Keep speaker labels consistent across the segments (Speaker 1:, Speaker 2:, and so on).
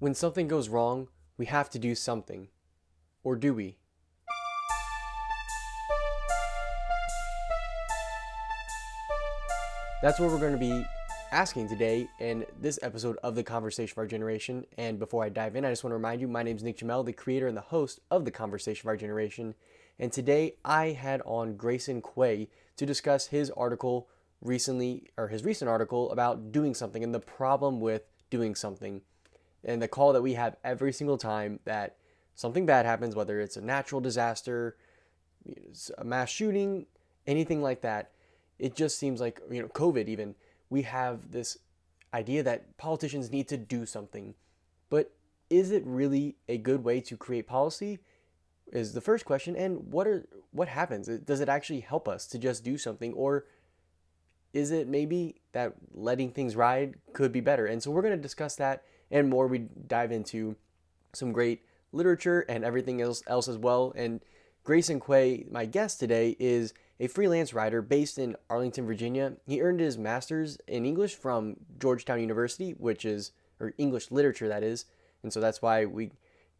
Speaker 1: When something goes wrong, we have to do something. Or do we? That's what we're going to be asking today in this episode of The Conversation of Our Generation. And before I dive in, I just want to remind you, my name is Nick Jamel, the creator and the host of The Conversation of Our Generation. And today I had on Grayson Quay to discuss his article recently, or his recent article about doing something and the problem with doing something. And the call that we have every single time that something bad happens, whether it's a natural disaster, a mass shooting, anything like that, it just seems like, COVID even, we have this idea that politicians need to do something. But is it really a good way to create policy? Is the first question. And what happens? Does it actually help us to just do something, or is it maybe that letting things ride could be better? And so we're going to discuss that and more. We dive into some great literature and everything else as well. And Grayson Quay, my guest today, is a freelance writer based in Arlington, Virginia. He earned his master's in English from Georgetown University, or English literature, that is. And so that's why we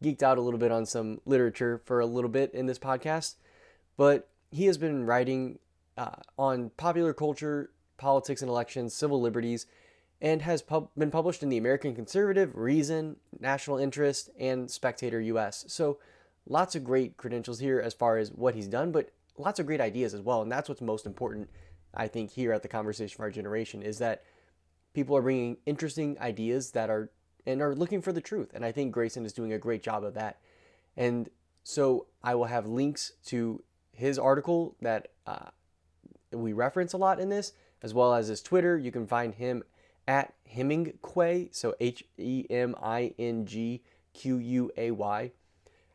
Speaker 1: geeked out a little bit on some literature for a little bit in this podcast. But he has been writing on popular culture, politics and elections, civil liberties, and has been published in the American Conservative, Reason, National Interest, and Spectator US. So lots of great credentials here as far as what he's done, but lots of great ideas as well. And that's what's most important, I think, here at the Conversation for Our Generation, is that people are bringing interesting ideas that are looking for the truth. And I think Grayson is doing a great job of that. And so I will have links to his article that we reference a lot in this, as well as his Twitter. You can find him at Hemingquay, so HEMINGQUAY.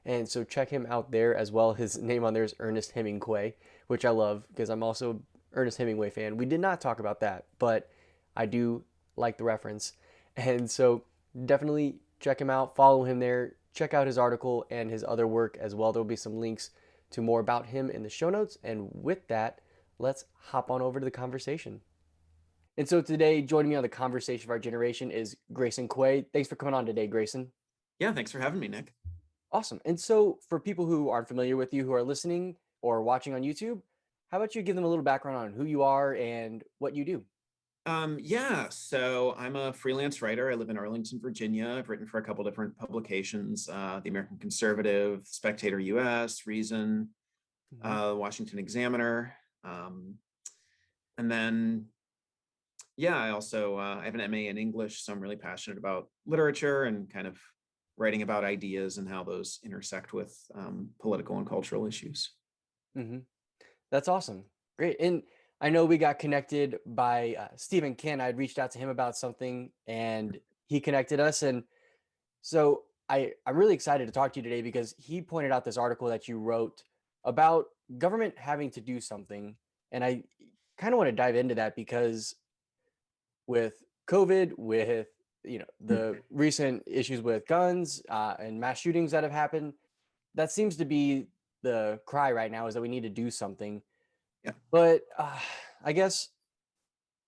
Speaker 1: And so check him out there as well. His name on there is Ernest Hemingway, which I love because I'm also an Ernest Hemingway fan. We did not talk about that, but I do like the reference. And so definitely check him out, follow him there, check out his article and his other work as well. There will be some links to more about him in the show notes. And with that, let's hop on over to the conversation. And so today, joining me on the Conversation of Our Generation is Grayson Quay. Thanks for coming on today, Grayson.
Speaker 2: Yeah, thanks for having me, Nick.
Speaker 1: Awesome. And so for people who aren't familiar with you, who are listening or watching on YouTube, how about you give them a little background on who you are and what you do?
Speaker 2: So I'm a freelance writer. I live in Arlington, Virginia. I've written for a couple different publications, the American Conservative, Spectator US, Reason,
Speaker 1: Mm-hmm.
Speaker 2: Washington Examiner. And then, I also I have an MA in English, so I'm really passionate about literature and kind of writing about ideas and how those intersect with political and cultural issues.
Speaker 1: Mm-hmm. That's awesome. Great. And I know we got connected by Stephen Ken. I'd reached out to him about something and he connected us. And so I'm really excited to talk to you today because he pointed out this article that you wrote about government having to do something. And I kind of want to dive into that because with COVID, with the recent issues with guns and mass shootings that have happened, that seems to be the cry right now, is that we need to do something.
Speaker 2: Yeah.
Speaker 1: But I guess,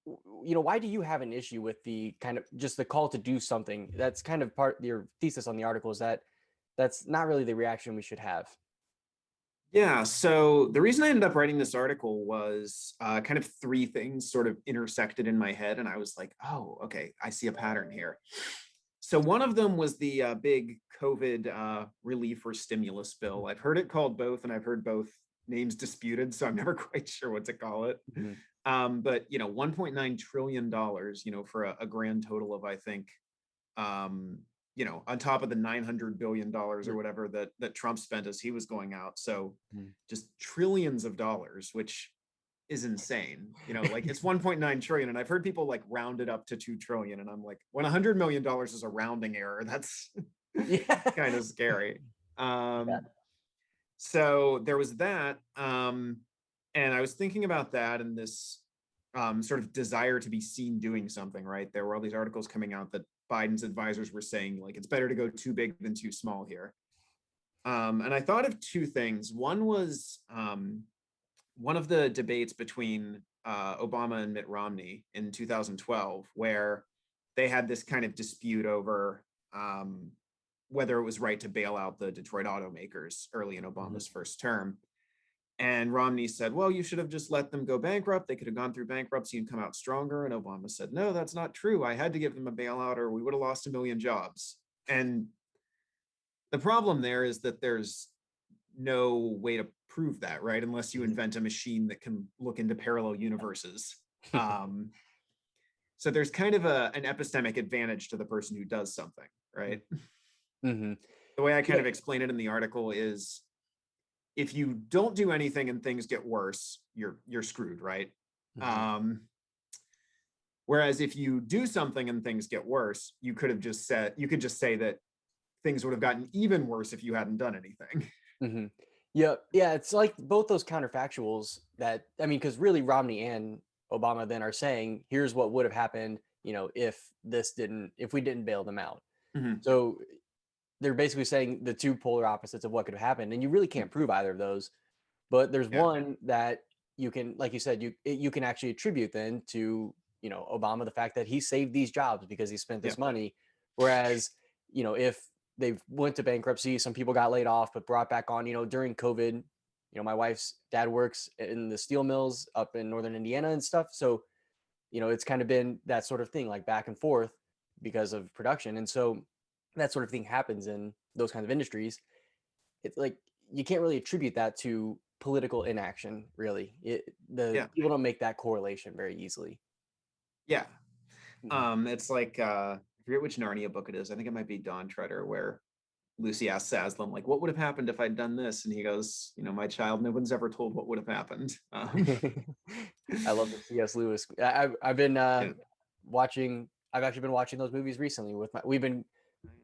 Speaker 1: why do you have an issue with the kind of just the call to do something? That's kind of part your thesis on the article, is that that's not really the reaction we should have.
Speaker 2: Yeah, so the reason I ended up writing this article was kind of three things sort of intersected in my head. And I was like, oh, okay, I see a pattern here. So one of them was the big COVID relief or stimulus bill. I've heard it called both, and I've heard both names disputed, so I'm never quite sure what to call it.
Speaker 1: Mhm.
Speaker 2: But $1.9 trillion, for a grand total of, I think, on top of the $900 billion or whatever that Trump spent as he was going out. So
Speaker 1: Mhm.
Speaker 2: just trillions of dollars, which is insane. Like it's 1.9 trillion. And I've heard people like round it up to 2 trillion. And I'm like, when $100 million is a rounding error, that's
Speaker 1: Yeah.
Speaker 2: kind of scary.
Speaker 1: Yeah.
Speaker 2: So there was that. And I was thinking about that and this sort of desire to be seen doing something, right? There were all these articles coming out that Biden's advisors were saying, like, it's better to go too big than too small here. And I thought of two things. One was one of the debates between Obama and Mitt Romney in 2012, where they had this kind of dispute over whether it was right to bail out the Detroit automakers early in
Speaker 1: Mhm.
Speaker 2: Obama's first term. And Romney said, well, you should have just let them go bankrupt. They could have gone through bankruptcy and come out stronger. And Obama said, no, that's not true. I had to give them a bailout or we would have lost 1 million jobs. And the problem there is that there's no way to prove that, right? Unless you
Speaker 1: Mhm.
Speaker 2: invent a machine that can look into parallel universes. Um, so there's kind of an epistemic advantage to the person who does something, right?
Speaker 1: Mhm.
Speaker 2: The way I kind
Speaker 1: Yeah.
Speaker 2: of explain it in the article is if you don't do anything and things get worse, you're screwed, right?
Speaker 1: Mhm.
Speaker 2: Um, whereas if you do something and things get worse, you could just say that things would have gotten even worse if you hadn't done anything.
Speaker 1: Mhm. Yeah, yeah, it's like both those counterfactuals that I mean, because really Romney and Obama then are saying, here's what would have happened, if we didn't bail them out.
Speaker 2: Mhm.
Speaker 1: So they're basically saying the two polar opposites of what could have happened, and you really can't prove either of those. But there's
Speaker 2: Yeah,
Speaker 1: one that you can, like you said, you can actually attribute then to Obama the fact that he saved these jobs because he spent
Speaker 2: yeah,
Speaker 1: this money. Whereas if they went to bankruptcy, some people got laid off but brought back on. During COVID, my wife's dad works in the steel mills up in northern Indiana and stuff. So it's kind of been that sort of thing, like back and forth because of production, and so that sort of thing happens in those kinds of industries. It's like you can't really attribute that to political inaction, really. The
Speaker 2: yeah,
Speaker 1: people don't make that correlation very easily.
Speaker 2: yeah.
Speaker 1: Mhm.
Speaker 2: It's like I forget which Narnia book it is. I think it might be Dawn Treader, where Lucy asks Aslan, like, what would have happened if I'd done this? And he goes, my child, no one's ever told what would have happened.
Speaker 1: I love the C.S. Lewis. I've been
Speaker 2: Yeah.
Speaker 1: watching. I've actually been watching those movies recently. We've been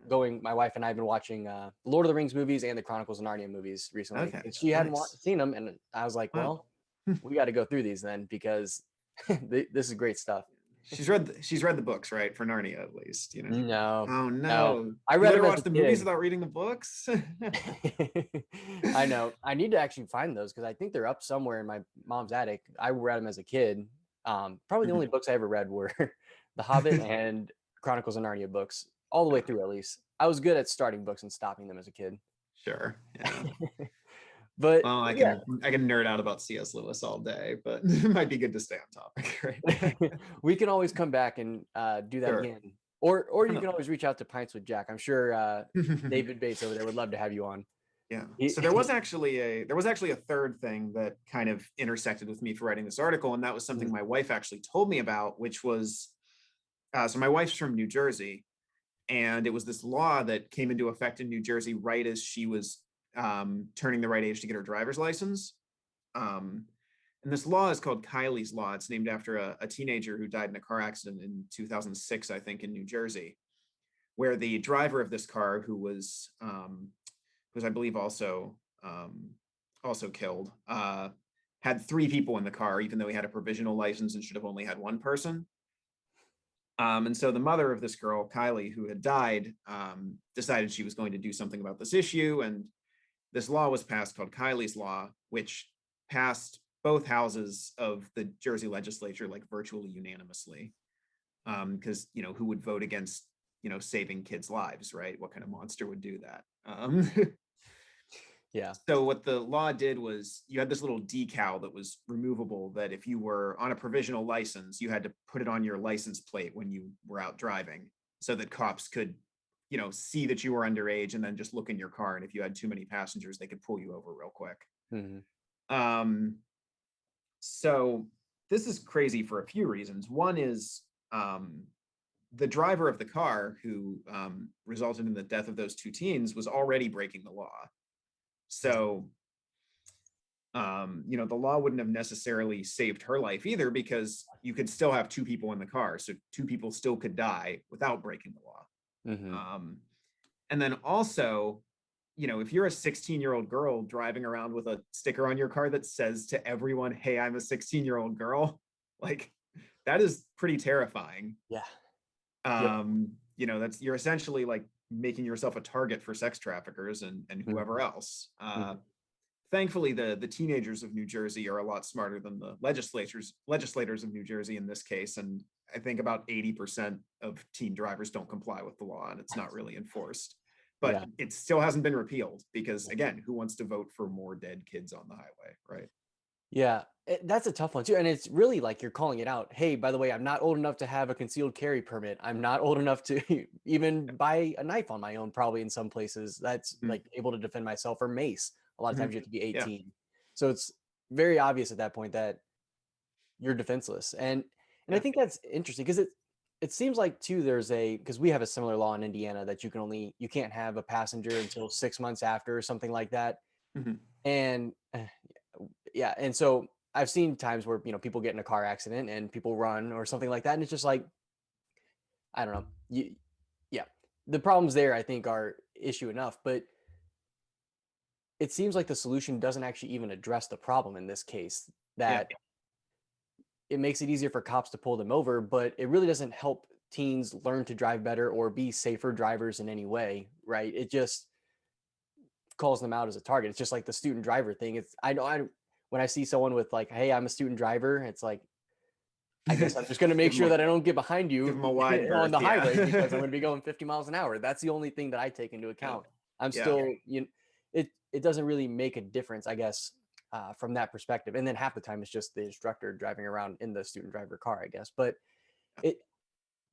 Speaker 1: going. My wife and I have been watching Lord of the Rings movies and the Chronicles of Narnia movies recently,
Speaker 2: Okay.
Speaker 1: and she hadn't
Speaker 2: Nice.
Speaker 1: seen them, and I was like,
Speaker 2: Wow.
Speaker 1: well, we got to go through these then because this is great stuff.
Speaker 2: She's read the books, right? For Narnia, at least.
Speaker 1: No,
Speaker 2: Oh
Speaker 1: no,
Speaker 2: no.
Speaker 1: I
Speaker 2: You
Speaker 1: read
Speaker 2: let her
Speaker 1: them as a
Speaker 2: watch the movies
Speaker 1: kid.
Speaker 2: without reading the books?
Speaker 1: I know. I need to actually find those because I think they're up somewhere in my mom's attic. I read them as a kid. Probably the only books I ever read were The Hobbit and Chronicles of Narnia books, all the way through at least. I was good at starting books and stopping them as a kid.
Speaker 2: Sure. Yeah.
Speaker 1: But
Speaker 2: Well, I
Speaker 1: yeah,
Speaker 2: can I can nerd out about C.S. Lewis all day, but it might be good to stay on topic, right?
Speaker 1: we can always come back and do that
Speaker 2: Sure.
Speaker 1: again. Or you can
Speaker 2: No.
Speaker 1: always reach out to Pints with Jack. I'm sure David Bates over there would love to have you on.
Speaker 2: Yeah. So
Speaker 1: He,
Speaker 2: there was actually a third thing that kind of intersected with me for writing this article, and that was something my wife actually told me about, which was so my wife's from New Jersey, and it was this law that came into effect in New Jersey right as she was turning the right age to get her driver's license. Um, and this law is called Kylie's Law. It's named after a teenager who died in a car accident in 2006, I think, in New Jersey, where the driver of this car, who was I believe also killed, had three people in the car, even though he had a provisional license and should have only had one person. And so the mother of this girl, Kylie, who had died, decided she was going to do something about this issue. And this law was passed called Kylie's Law, which passed both houses of the Jersey legislature like virtually unanimously. Because who would vote against saving kids' lives, right? What kind of monster would do that?
Speaker 1: yeah.
Speaker 2: So what the law did was you had this little decal that was removable that if you were on a provisional license, you had to put it on your license plate when you were out driving so that cops could, see that you were underage and then just look in your car. And if you had too many passengers, they could pull you over real quick.
Speaker 1: Mhm.
Speaker 2: Um, so this is crazy for a few reasons. One is the driver of the car who resulted in the death of those two teens was already breaking the law. So the law wouldn't have necessarily saved her life either because you could still have two people in the car. So two people still could die without breaking the law.
Speaker 1: Mhm.
Speaker 2: And then also, if you're a 16-year-old girl driving around with a sticker on your car that says to everyone, hey, I'm a 16-year-old girl, like that is pretty terrifying.
Speaker 1: Yeah. Yep.
Speaker 2: That's you're essentially like making yourself a target for sex traffickers and whoever
Speaker 1: Mhm.
Speaker 2: else.
Speaker 1: Mhm.
Speaker 2: Thankfully, the teenagers of New Jersey are a lot smarter than the legislators of New Jersey in this case, and I think about 80% of teen drivers don't comply with the law, and it's not really enforced. But
Speaker 1: Yeah.
Speaker 2: it still hasn't been repealed because, again, who wants to vote for more dead kids on the highway, right?
Speaker 1: Yeah, that's a tough one too, and it's really like you're calling it out. Hey, by the way, I'm not old enough to have a concealed carry permit. I'm not old enough to even buy a knife on my own. Probably in some places, that's
Speaker 2: Mhm.
Speaker 1: like able to defend myself, or mace. A lot of
Speaker 2: Mhm.
Speaker 1: times you have to be
Speaker 2: Yeah.
Speaker 1: 18, so it's very obvious at that point that you're defenseless. And I
Speaker 2: Yeah.
Speaker 1: think that's interesting because it seems like too there's a because we have a similar law in Indiana that you can't have a passenger until 6 months after or something like that.
Speaker 2: Mhm.
Speaker 1: And yeah, and so I've seen times where people get in a car accident and people run or something like that, and it's just like I don't know. Yeah, the problems there I think are issue enough, but it seems like the solution doesn't actually even address the problem in this case.
Speaker 2: Yeah.
Speaker 1: That it makes it easier for cops to pull them over, but it really doesn't help teens learn to drive better or be safer drivers in any way, right? It just calls them out as a target. It's just like the student driver thing. It's I know I when I see someone with like, "Hey, I'm a student driver," it's like I guess I'm just going to make
Speaker 2: Give them
Speaker 1: sure
Speaker 2: a
Speaker 1: that I don't get behind
Speaker 2: give
Speaker 1: you
Speaker 2: them a wide
Speaker 1: on
Speaker 2: berth.
Speaker 1: the highway because I'm
Speaker 2: Yeah.
Speaker 1: going to be going 50 miles an hour. That's the only thing that I take into
Speaker 2: Yeah.
Speaker 1: account. I'm
Speaker 2: Yeah.
Speaker 1: still, it doesn't really make a difference, I guess, from that perspective. And then half the time it's just the instructor driving around in the student driver car, I guess. But it,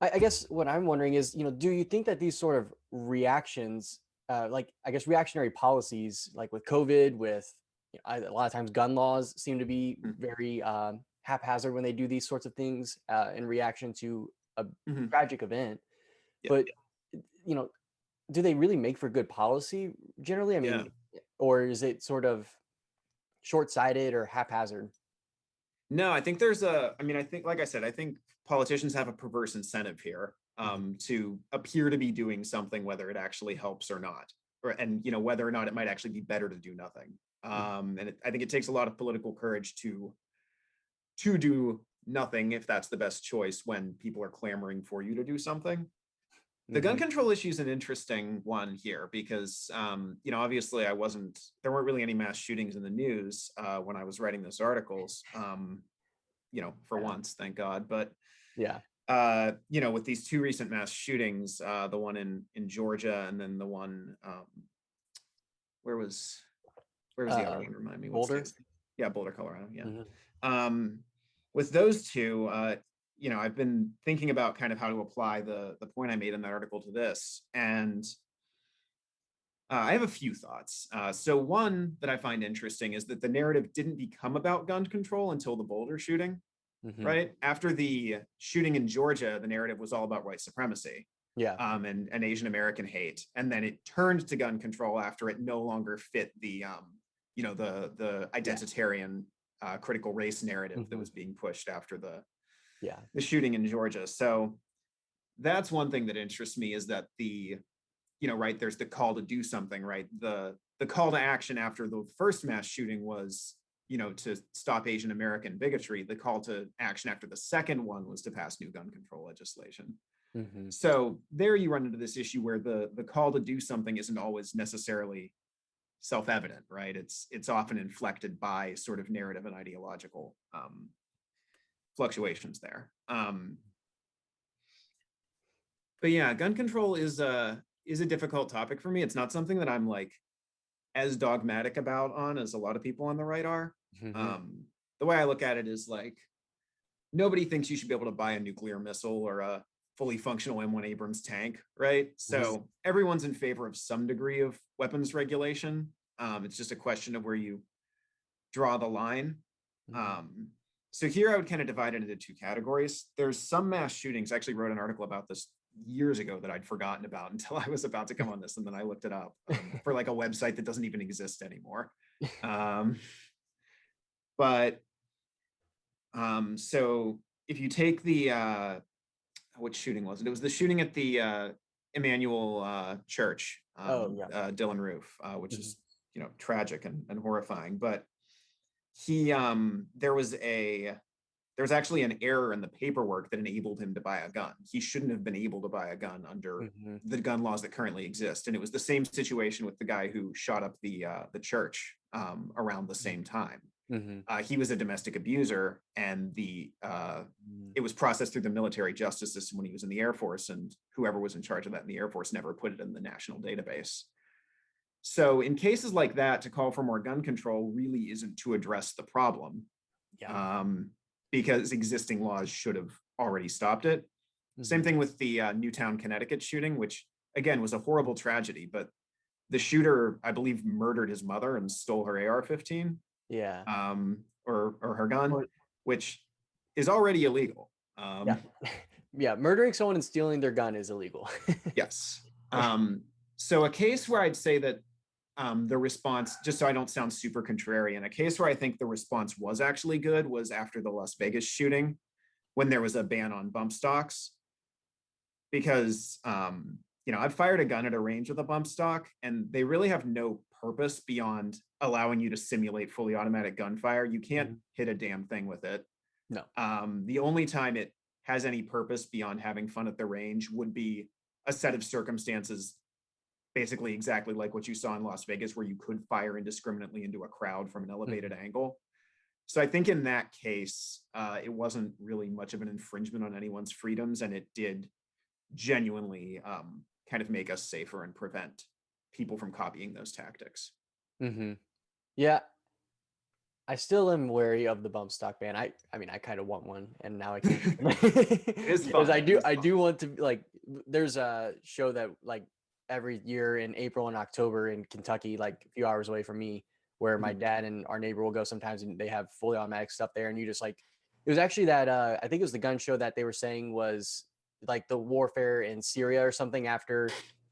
Speaker 1: I guess what I'm wondering is, do you think that these sort of reactions, like I guess reactionary policies, like with COVID, with a lot of times gun laws seem to be
Speaker 2: Mhm.
Speaker 1: very haphazard when they do these sorts of things in reaction to a
Speaker 2: Mhm.
Speaker 1: tragic event.
Speaker 2: Yeah.
Speaker 1: But you know, do they really make for good policy generally? I
Speaker 2: Yeah.
Speaker 1: mean, or is it sort of short-sighted or haphazard?
Speaker 2: No, I think there's a, I mean, I think, like I said, I think politicians have a perverse incentive here
Speaker 1: Mhm.
Speaker 2: to appear to be doing something, whether it actually helps or not, or, and, whether or not it might actually be better to do nothing.
Speaker 1: Mhm.
Speaker 2: I think it takes a lot of political courage to do nothing if that's the best choice when people are clamoring for you to do something. The gun
Speaker 1: Mhm.
Speaker 2: control issue is an interesting one here because, obviously there weren't really any mass shootings in the news when I was writing this articles, for
Speaker 1: Right on.
Speaker 2: once, thank God. But,
Speaker 1: Yeah.
Speaker 2: with these two recent mass shootings, the one in Georgia and then the one, where was, where was the other
Speaker 1: Uh,
Speaker 2: one? Remind me, what
Speaker 1: Boulder.
Speaker 2: state's? Yeah, Boulder, Colorado. Yeah.
Speaker 1: Mhm.
Speaker 2: Um, with those two, I've been thinking about kind of how to apply the point I made in that article to this, and I have a few thoughts. So one that I find interesting is that the narrative didn't become about gun control until the Boulder shooting,
Speaker 1: Mhm.
Speaker 2: right? After the shooting in Georgia, the narrative was all about white supremacy
Speaker 1: Yeah.
Speaker 2: and Asian American hate, and then it turned to gun control after it no longer fit the
Speaker 1: Yeah.
Speaker 2: identitarian critical race narrative that
Speaker 1: Mhm.
Speaker 2: was being pushed after
Speaker 1: Yeah.
Speaker 2: the shooting in Georgia. So that's one thing that interests me is that right, there's the call to do something, right? The call to action after the first mass shooting was, to stop Asian American bigotry. The call to action after the second one was to pass new gun control legislation.
Speaker 1: Mhm.
Speaker 2: So there you run into this issue where the call to do something isn't always necessarily self-evident, right? It's often inflected by sort of narrative and ideological fluctuations there. But yeah, gun control is a difficult topic for me. It's not something that I'm like as dogmatic about on as a lot of people on the right are.
Speaker 1: Mhm.
Speaker 2: Um, the way I look at it is like nobody thinks you should be able to buy a nuclear missile or a fully functional M1 Abrams tank, right?
Speaker 1: Mhm.
Speaker 2: So everyone's in favor of some degree of weapons regulation. It's just a question of where you draw the line.
Speaker 1: Mhm.
Speaker 2: Um, so here I would kind of divide it into two categories. There's some mass shootings. I actually wrote an article about this years ago that I'd forgotten about until I was about to come on this, and then I looked it up for like a website that doesn't even exist anymore. Um, but so if you take the which shooting was it? It was the shooting at the Emmanuel Church,
Speaker 1: Oh, yeah.
Speaker 2: Dylan Roof, which
Speaker 1: Mhm.
Speaker 2: is tragic and horrifying. But he there was actually an error in the paperwork that enabled him to buy a gun. He shouldn't have been able to buy a gun under
Speaker 1: Mhm.
Speaker 2: the gun laws that currently exist. And it was the same situation with the guy who shot up the church around the
Speaker 1: Mhm.
Speaker 2: same time.
Speaker 1: Mm-hmm.
Speaker 2: He was a domestic abuser, and it was processed through the military justice system when he was in the Air Force, and whoever was in charge of that in the Air Force never put it in the national database. So in cases like that, to call for more gun control really isn't to address the problem,
Speaker 1: Yeah.
Speaker 2: um, because existing laws should have already stopped it. Same
Speaker 1: Mm-hmm.
Speaker 2: thing with the Newtown, Connecticut shooting, which again was a horrible tragedy, but the shooter, I believe, murdered his mother and stole her AR-15,
Speaker 1: Yeah.
Speaker 2: or her gun,
Speaker 1: Or,
Speaker 2: which is already illegal.
Speaker 1: yeah. Yeah. Murdering someone and stealing their gun is illegal.
Speaker 2: Yes. So a case where I'd say that the response, just so I don't sound super contrarian, a case where I think the response was actually good was after the Las Vegas shooting, when there was a ban on bump stocks. Because I've fired a gun at a range with a bump stock, and they really have no purpose beyond allowing you to simulate fully automatic gunfire. You can't
Speaker 1: Mhm.
Speaker 2: hit a damn thing with it.
Speaker 1: No.
Speaker 2: The only time it has any purpose beyond having fun at the range would be a set of circumstances, basically exactly like what you saw in Las Vegas, where you could fire indiscriminately into a crowd from an elevated
Speaker 1: Mhm.
Speaker 2: angle. So I think in that case, it wasn't really much of an infringement on anyone's freedoms, and it did genuinely kind of make us safer and prevent people from copying those tactics.
Speaker 1: Mm-hmm. Yeah. I still am wary of the bump stock ban. I mean, I kind of want one, and now I can't
Speaker 2: It is
Speaker 1: because
Speaker 2: fun. It is
Speaker 1: I
Speaker 2: fun.
Speaker 1: do want to like. There's a show that like every year in April and October in Kentucky, like a few hours away from me, where my
Speaker 2: Mhm.
Speaker 1: dad and our neighbor will go sometimes, and they have fully automatic stuff there, and you just like. It was actually that I think it was the gun show that they were saying was like the warfare in Syria or something after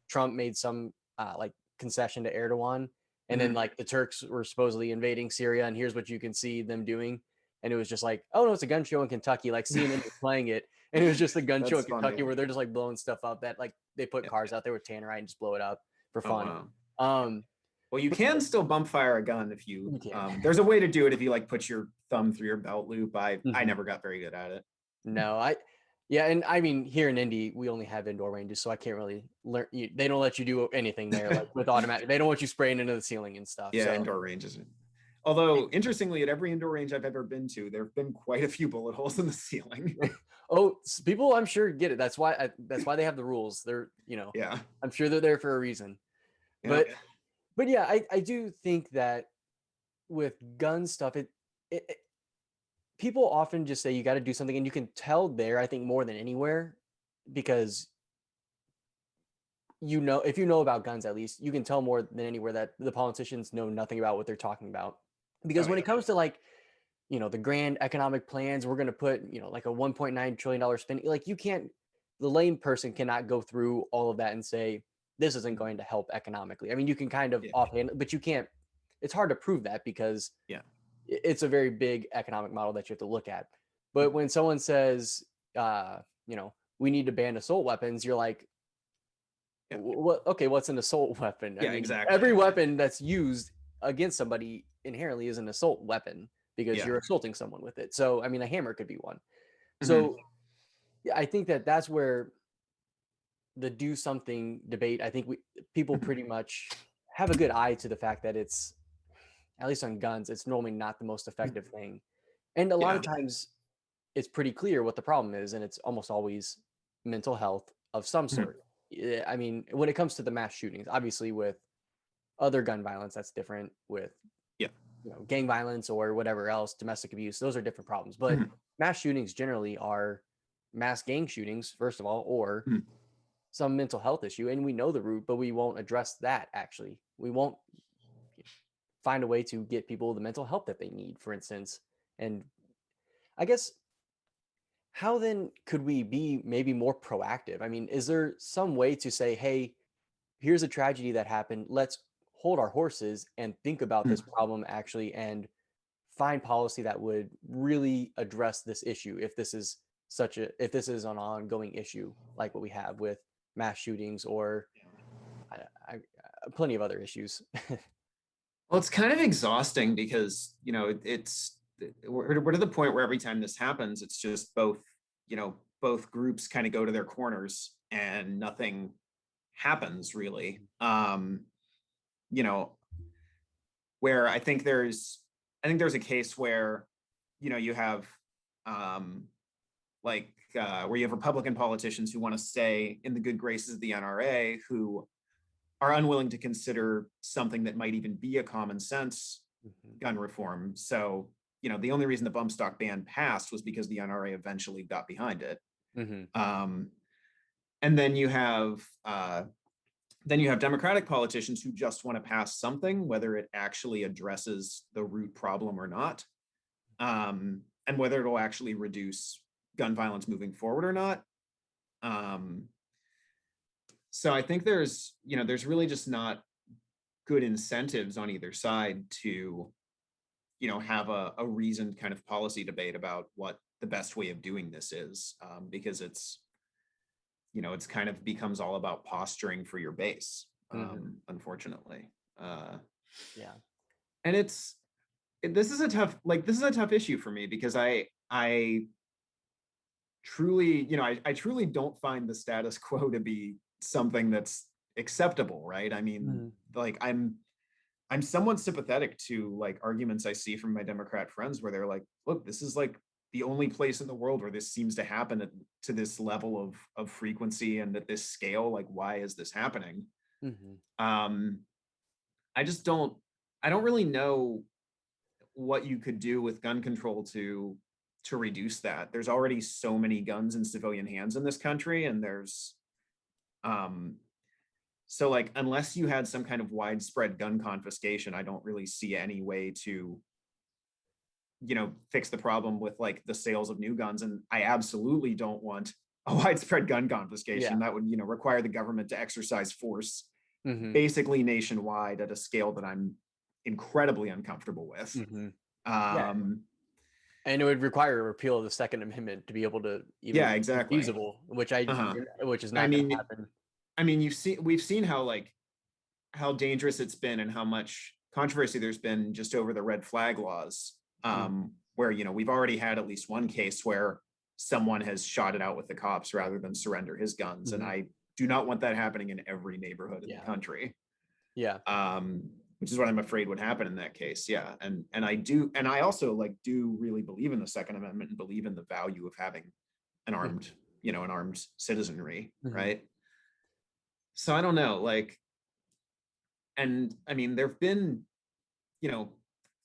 Speaker 1: Trump made some like concession to Erdogan, and then
Speaker 2: Mhm.
Speaker 1: like the Turks were supposedly invading Syria, and here's what you can see them doing. And it was just like, oh no, it's a gun show in Kentucky. Like CNN was playing it, and it was just a gun show
Speaker 2: That's
Speaker 1: in Kentucky
Speaker 2: funny.
Speaker 1: where they're just like blowing stuff up that like they put
Speaker 2: Yeah.
Speaker 1: cars out there with tannerite and just blow it up for
Speaker 2: Oh
Speaker 1: fun.
Speaker 2: wow. Yeah.
Speaker 1: Um,
Speaker 2: Well, you
Speaker 1: but
Speaker 2: can still bump fire a gun if you.
Speaker 1: you can.
Speaker 2: There's a way to do it if you like put your thumb through your belt loop. I
Speaker 1: Mhm.
Speaker 2: never got very good at it.
Speaker 1: No, yeah, and I mean here in Indy we only have indoor ranges, so I can't really learn. They don't let you do anything there, like with automatic. They don't want you spraying into the ceiling and stuff.
Speaker 2: Yeah,
Speaker 1: So
Speaker 2: indoor ranges. Although interestingly, at every indoor range I've ever been to, there have been quite a few bullet holes in the ceiling.
Speaker 1: oh, people I'm sure get it. That's why they have the rules. They're
Speaker 2: Yeah.
Speaker 1: I'm sure they're there for a reason.
Speaker 2: Yeah.
Speaker 1: But yeah, I do think that with gun stuff, it people often just say you got to do something, and you can tell there. I think more than anywhere because if you know about guns, at least you can tell more than anywhere that the politicians know nothing about what they're talking about. Because
Speaker 2: Oh
Speaker 1: when
Speaker 2: yeah.
Speaker 1: it comes to like the grand economic plans, we're going to put like a $1.9 trillion spending, like you can't, the lame person cannot go through all of that and say this isn't going to help economically. I mean, you can kind of
Speaker 2: Yeah.
Speaker 1: offhand, but you can't, it's hard to prove that because
Speaker 2: Yeah.
Speaker 1: it's a very big economic model that you have to look at. But when someone says uh we need to ban assault weapons, you're like,
Speaker 2: Yeah.
Speaker 1: what? Okay, what's an assault weapon? I
Speaker 2: Yeah.
Speaker 1: mean,
Speaker 2: Exactly.
Speaker 1: every weapon that's used against somebody inherently is an assault weapon because
Speaker 2: Yeah.
Speaker 1: you're assaulting someone with it. So, I mean, a hammer could be one.
Speaker 2: Mhm.
Speaker 1: So, yeah, I think that that's where the do something debate. I think people
Speaker 2: Mhm.
Speaker 1: pretty much have a good eye to the fact that it's, at least on guns, it's normally not the most effective thing, and a lot
Speaker 2: Yeah.
Speaker 1: of times it's pretty clear what the problem is, and it's almost always mental health of some
Speaker 2: Mhm.
Speaker 1: sort. I mean, when it comes to the mass shootings, obviously with other gun violence, that's different. With
Speaker 2: Yeah.
Speaker 1: gang violence or whatever else, domestic abuse, those are different problems. But
Speaker 2: Mhm.
Speaker 1: mass shootings generally are mass gang shootings, first of all, or
Speaker 2: Mhm.
Speaker 1: some mental health issue, and we know the root, but we won't address that. Actually, we won't find a way to get people the mental help that they need, for instance. And I guess, how then could we be maybe more proactive? I mean, is there some way to say, hey, here's a tragedy that happened. Let's hold our horses and think about this
Speaker 2: Mhm.
Speaker 1: problem actually and find policy that would really address this issue if this is an ongoing issue like what we have with mass shootings or I, plenty of other issues.
Speaker 2: Well, it's kind of exhausting because we're to the point where every time this happens, it's just both groups kind of go to their corners and nothing happens really. You know, where I think there's I think there's a case where, you have um, where you have Republican politicians who want to stay in the good graces of the NRA, who are unwilling to consider something that might even be a common sense
Speaker 1: Mhm.
Speaker 2: gun reform. So, the only reason the bump stock ban passed was because the NRA eventually got behind it.
Speaker 1: Mhm.
Speaker 2: Um, and then you have Democratic politicians who just want to pass something, whether it actually addresses the root problem or not, and whether it'll actually reduce gun violence moving forward or not. Um, so I think there's really just not good incentives on either side to, have a reasoned kind of policy debate about what the best way of doing this is, because it's kind of becomes all about posturing for your base,
Speaker 1: Mhm.
Speaker 2: unfortunately. Uh,
Speaker 1: Yeah.
Speaker 2: and this is a tough issue for me because I truly, I truly don't find the status quo to be something that's acceptable, right? I mean,
Speaker 1: Mhm.
Speaker 2: like I'm somewhat sympathetic to like arguments I see from my Democrat friends where they're like, look, this is like the only place in the world where this seems to happen to this level of frequency and at this scale. Like, why is this happening?
Speaker 1: Mhm.
Speaker 2: Um, I just I don't really know what you could do with gun control to reduce that. There's already so many guns in civilian hands in this country, and there's um so like unless you had some kind of widespread gun confiscation, I don't really see any way to fix the problem with like the sales of new guns. And I absolutely don't want a widespread gun confiscation
Speaker 1: Yeah.
Speaker 2: that would require the government to exercise force
Speaker 1: Mhm.
Speaker 2: basically nationwide at a scale that I'm incredibly uncomfortable with.
Speaker 1: Mhm. Yeah.
Speaker 2: um
Speaker 1: And it would require a repeal of the Second Amendment to be able to
Speaker 2: yeah,
Speaker 1: even be
Speaker 2: exactly.
Speaker 1: feasible,
Speaker 2: Uh-huh.
Speaker 1: which is
Speaker 2: I
Speaker 1: not going to
Speaker 2: mean,
Speaker 1: happen.
Speaker 2: we've seen how like how dangerous it's been and how much controversy there's been just over the red flag laws,
Speaker 1: Mhm.
Speaker 2: where we've already had at least one case where someone has shot it out with the cops rather than surrender his guns, and
Speaker 1: Mhm.
Speaker 2: I do not want that happening in every neighborhood in the
Speaker 1: Yeah.
Speaker 2: country.
Speaker 1: Yeah.
Speaker 2: um, which is what I'm afraid would happen in that case. Yeah, and I also like do really believe in the Second Amendment and believe in the value of having an armed,
Speaker 1: Mhm.
Speaker 2: an armed citizenry,
Speaker 1: Mhm.
Speaker 2: right? So I don't know, like, and I mean, there've been, you know,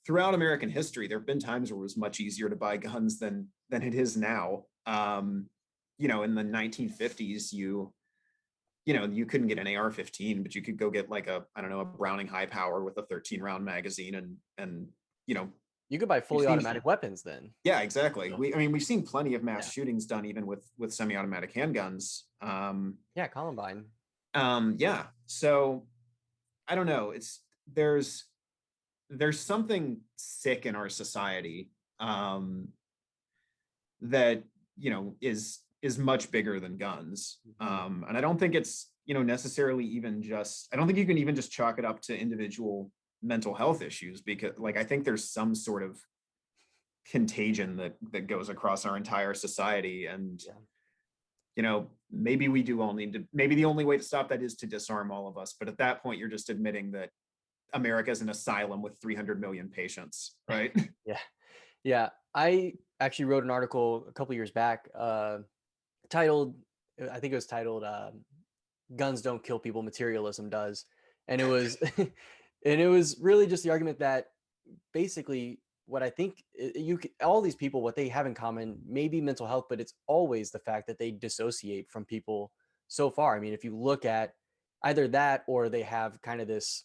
Speaker 2: throughout American history, there have been times where it was much easier to buy guns than it is now. In the 1950s, you couldn't get an AR-15, but you could go get like I don't know, a Browning high power with a 13 round magazine, and you know,
Speaker 1: You could buy
Speaker 2: we've
Speaker 1: fully
Speaker 2: seen,
Speaker 1: automatic weapons then.
Speaker 2: yeah, exactly. I mean, we've seen plenty of mass
Speaker 1: Yeah.
Speaker 2: shootings done even with semi-automatic handguns.
Speaker 1: Yeah, Columbine.
Speaker 2: Yeah. So I don't know. There's there's something sick in our society, that is much bigger than guns.
Speaker 1: Mhm.
Speaker 2: And I don't think it's necessarily even just. I don't think you can even just chalk it up to individual mental health issues, because like I think there's some sort of contagion that goes across our entire society. And
Speaker 1: Yeah.
Speaker 2: maybe we do all need to. Maybe the only way to stop that is to disarm all of us. But at that point, you're just admitting that America is an asylum with 300 million patients, right?
Speaker 1: Yeah. Yeah. I actually wrote an article a couple years back, titled, I think it was titled, "Guns Don't Kill People, Materialism Does," and it was, and it was really just the argument that basically what I think all these people, what they have in common, maybe mental health, but it's always the fact that they dissociate from people so far. I mean, if you look at either that or they have kind of this,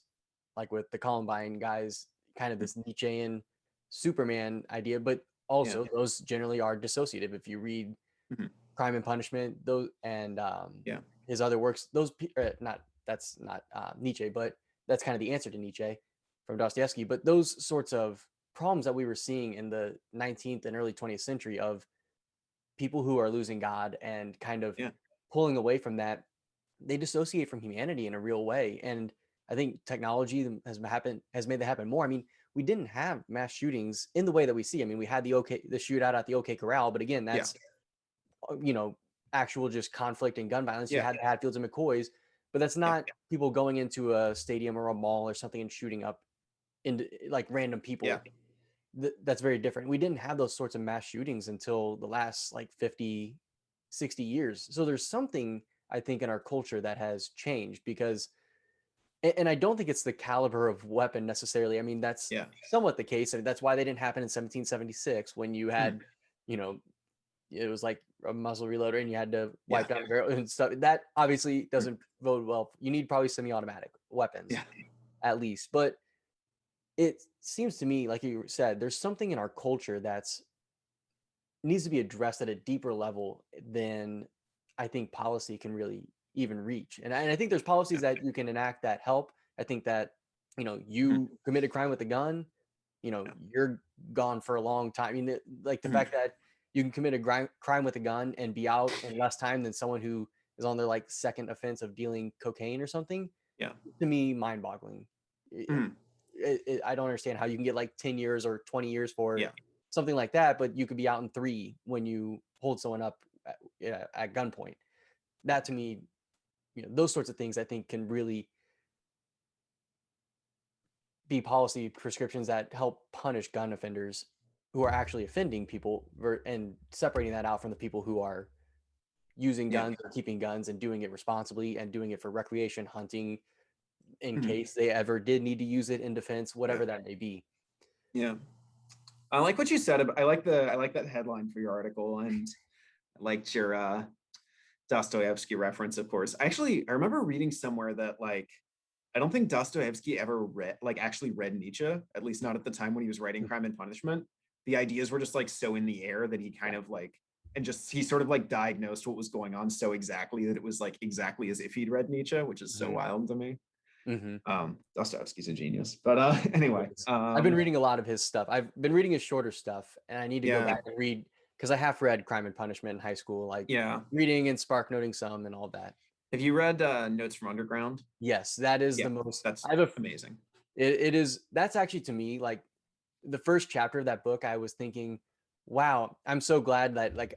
Speaker 1: like with the Columbine guys, kind of this Nietzschean Superman idea, but
Speaker 2: Yeah.
Speaker 1: also those generally are dissociative. If you read
Speaker 2: Mhm.
Speaker 1: Crime and Punishment, those and
Speaker 2: Yeah.
Speaker 1: his other works, not that's not Nietzsche, but that's kind of the answer to Nietzsche from Dostoevsky. But those sorts of problems that we were seeing in the 19th and early 20th century of people who are losing God and kind of
Speaker 2: Yeah.
Speaker 1: pulling away from that, they dissociate from humanity in a real way. And I think technology has made that happen more. I mean, we didn't have mass shootings in the way that we see. I mean, we had the shootout at the OK Corral, but again,
Speaker 2: Yeah.
Speaker 1: that's you know, actual just conflict and gun violence. You
Speaker 2: Yeah.
Speaker 1: had the Hatfields and McCoys, but that's
Speaker 2: Yeah.
Speaker 1: not people going into a stadium or a mall or something and shooting up into like random
Speaker 2: Yeah.
Speaker 1: people. that's very different. We didn't have those sorts of mass shootings until the last like 50, 60 years. So there's something I think in our culture that has changed because and I don't think it's the caliber of weapon necessarily. I mean, that's
Speaker 2: Yeah.
Speaker 1: somewhat the case. I mean, that's why they didn't happen in 1776 when you
Speaker 2: Hmm.
Speaker 1: had, you know, it was like a muzzle reloader and you had to
Speaker 2: Yeah.
Speaker 1: wipe down the barrel and stuff. That obviously doesn't bode well. You need probably semi-automatic weapons
Speaker 2: Yeah.
Speaker 1: at least. But it seems to me, like you said, there's something in our culture that's needs to be addressed at a deeper level than I think policy can really even reach. And I think there's policies that you can enact that help. I think that,
Speaker 2: Mhm.
Speaker 1: you commit a crime with a gun,
Speaker 2: Yeah.
Speaker 1: you're gone for a long time. I mean, like the
Speaker 2: Mhm.
Speaker 1: fact that you can commit a crime with a gun and be out in less time than someone who is on their like second offense of dealing cocaine or something,
Speaker 2: Yeah.
Speaker 1: to me, mind boggling.
Speaker 2: Mhm.
Speaker 1: I don't understand how you can get like 10 years or 20 years for
Speaker 2: Yeah.
Speaker 1: something like that, but you could be out in 3 when you hold someone up at gunpoint. That to me, those sorts of things I think can really be policy prescriptions that help punish gun offenders who are actually offending people and separating that out from the people who are using
Speaker 2: Yeah.
Speaker 1: guns or keeping guns and doing it responsibly and doing it for recreation, hunting, in
Speaker 2: Mhm.
Speaker 1: case they ever did need to use it in defense,
Speaker 2: Yeah.
Speaker 1: whatever that may be.
Speaker 2: Yeah. I like what you said about, I like that headline for your article, and I liked your Dostoevsky reference, of course. I remember reading somewhere that like I don't think Dostoevsky ever actually read Nietzsche, at least not at the time when he was writing Crime and Punishment. The ideas were just like so in the air that he kind
Speaker 1: Yeah.
Speaker 2: of like and just he sort of like diagnosed what was going on so exactly that it was like exactly as if he'd read Nietzsche, which is so
Speaker 1: Mhm.
Speaker 2: wild to me.
Speaker 1: Mhm.
Speaker 2: Dostoevsky's a genius. But
Speaker 1: It
Speaker 2: anyway,
Speaker 1: is. I've been reading a lot of his stuff. I've been reading his shorter stuff, and I need to go
Speaker 2: yeah,
Speaker 1: back and read because I have read Crime and Punishment in high school, like
Speaker 2: yeah.
Speaker 1: reading and spark noting some and all that.
Speaker 2: Have you read Notes from Underground?
Speaker 1: Yes, that is
Speaker 2: Yeah,
Speaker 1: the most.
Speaker 2: that's
Speaker 1: I have a.
Speaker 2: amazing.
Speaker 1: It is. That's actually to me like the first chapter of that book. I was thinking, wow, I'm so glad that like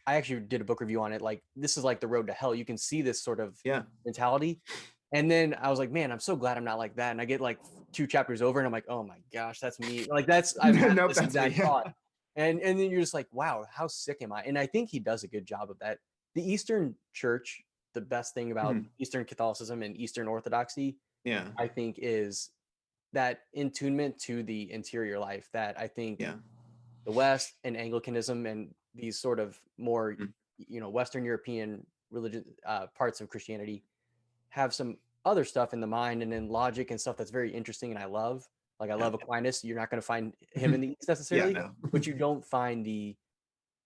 Speaker 1: I actually did a book review on it. Like this is like the road to hell. You can see this sort of
Speaker 2: Yeah.
Speaker 1: mentality. And then I was like, man, I'm so glad I'm not like that. And I get like 2 chapters over and I'm like, oh my gosh, that's me. Like I've had
Speaker 2: Nope,
Speaker 1: this
Speaker 2: that's me.
Speaker 1: exact
Speaker 2: Yeah.
Speaker 1: thought. And then you're just like, wow, how sick am I? And I think he does a good job of that. The Eastern Church, the best thing about
Speaker 2: Mhm.
Speaker 1: Eastern Catholicism and Eastern Orthodoxy,
Speaker 2: Yeah.
Speaker 1: I think is that intunement to the interior life that I think
Speaker 2: Yeah.
Speaker 1: the West and Anglicanism and these sort of more,
Speaker 2: Mhm.
Speaker 1: Western European religion parts of Christianity have some other stuff in the mind and in logic and stuff that's very interesting and I love. Like I
Speaker 2: Yeah.
Speaker 1: love Aquinas. You're not going to find him in
Speaker 2: Mhm.
Speaker 1: the East
Speaker 2: Yeah,
Speaker 1: necessarily,
Speaker 2: no.
Speaker 1: but you don't find the